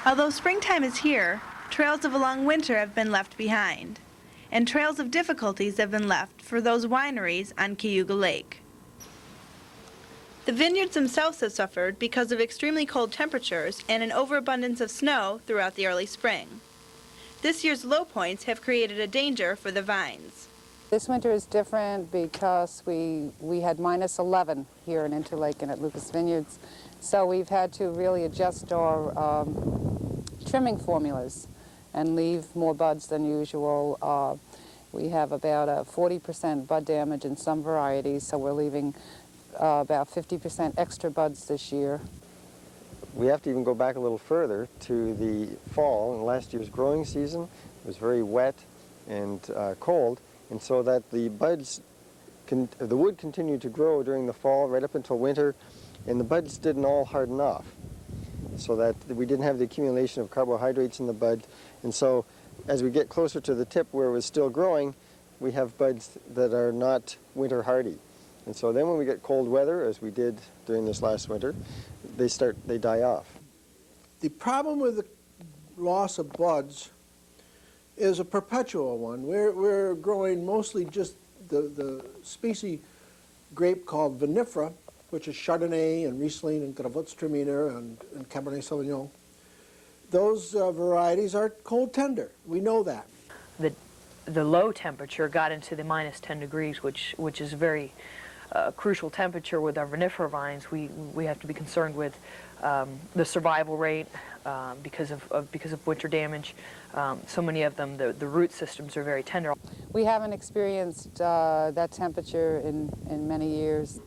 Although springtime is here, trails of a long winter have been left behind, and trails of difficulties have been left for those wineries on Cayuga Lake. The vineyards themselves have suffered because of extremely cold temperatures and an overabundance of snow throughout the early spring. This year's low points have created a danger for the vines. This winter is different because we had -11 here in Interlake and at Lucas Vineyards. So we've had to really adjust our trimming formulas and leave more buds than usual. We have about a 40% bud damage in some varieties, so we're leaving about 50% extra buds this year. We have to even go back a little further to the fall. In last year's growing season, it was very wet and cold, and so that the buds, the wood continued to grow during the fall right up until winter, and the buds didn't all harden off, so that we didn't have the accumulation of carbohydrates in the bud. And so as we get closer to the tip where it was still growing, we have buds that are not winter hardy. And so then when we get cold weather, as we did during this last winter, they die off. The problem with the loss of buds is a perpetual one. We're growing mostly just the species grape called vinifera, which is Chardonnay and Riesling and Gewürztraminer and Cabernet Sauvignon. Those varieties are cold tender. We know that. The low temperature got into the -10 degrees, which is very crucial temperature with our vinifera vines. We have to be concerned with the survival rate because of winter damage. So many of them, the root systems are very tender. We haven't experienced that temperature in many years.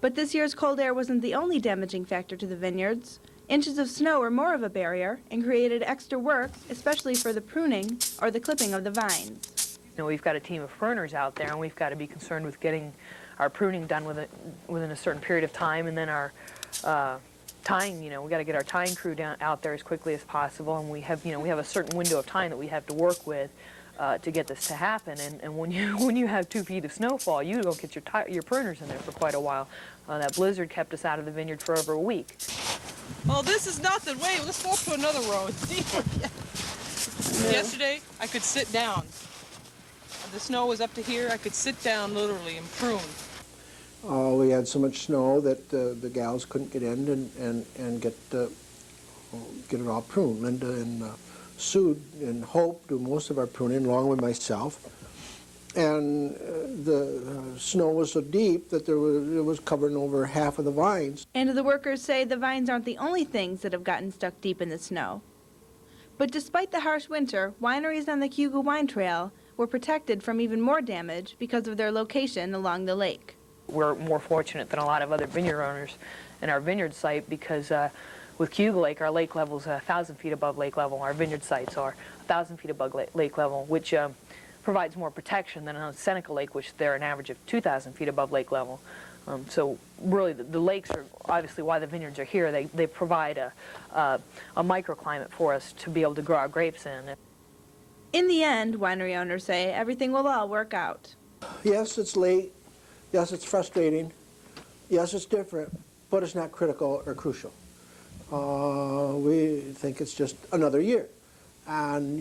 But this year's cold air wasn't the only damaging factor to the vineyards. Inches of snow were more of a barrier and created extra work, especially for the pruning or the clipping of the vines. You know, we've got a team of pruners out there, and we've got to be concerned with getting our pruning done within a certain period of time, and then our tying. You know, we got to get our tying crew out there as quickly as possible, and we have a certain window of time that we have to work with to get this to happen. And when you have 2 feet of snowfall, you don't get your pruners in there for quite a while. That blizzard kept us out of the vineyard for over a week. Well, this is nothing. Wait, let's go up to another row and see. Yesterday, I could sit down. The snow was up to here. I could sit down literally and prune. We had so much snow that the gals couldn't get in and get it all pruned. Linda and Sue and Hope do most of our pruning, along with myself. And the snow was so deep that it was covering over half of the vines. And the workers say the vines aren't the only things that have gotten stuck deep in the snow. But despite the harsh winter, wineries on the Cayuga Wine Trail were protected from even more damage because of their location along the lake. We're more fortunate than a lot of other vineyard owners in our vineyard site because with Cayuga Lake, our lake level is 1,000 feet above lake level. Our vineyard sites are 1,000 feet above lake level, which provides more protection than on Seneca Lake, which they're an average of 2,000 feet above lake level. So really the lakes are obviously why the vineyards are here. They provide a microclimate for us to be able to grow our grapes in. In the end, winery owners say everything will all work out. Yes, it's late. Yes, it's frustrating. Yes, it's different, but it's not critical or crucial. We think it's just another year. And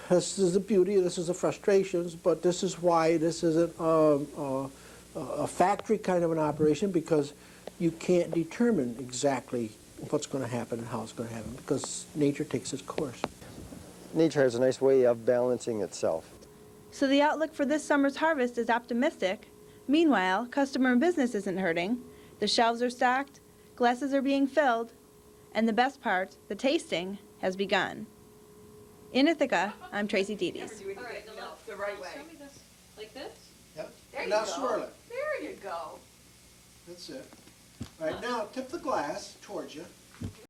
this is the beauty, this is the frustrations, but this is why this isn't a factory kind of an operation, because you can't determine exactly what's going to happen and how it's going to happen, because nature takes its course. Nature has a nice way of balancing itself. So the outlook for this summer's harvest is optimistic. Meanwhile, customer and business isn't hurting. The shelves are stocked, glasses are being filled, and the best part, the tasting, has begun. In Ithaca, I'm Tracy Dedes. All right, the right way. Show me this. Like this? Yep. There you now go. swirl it. There you go. That's it. All right, now tip the glass towards you.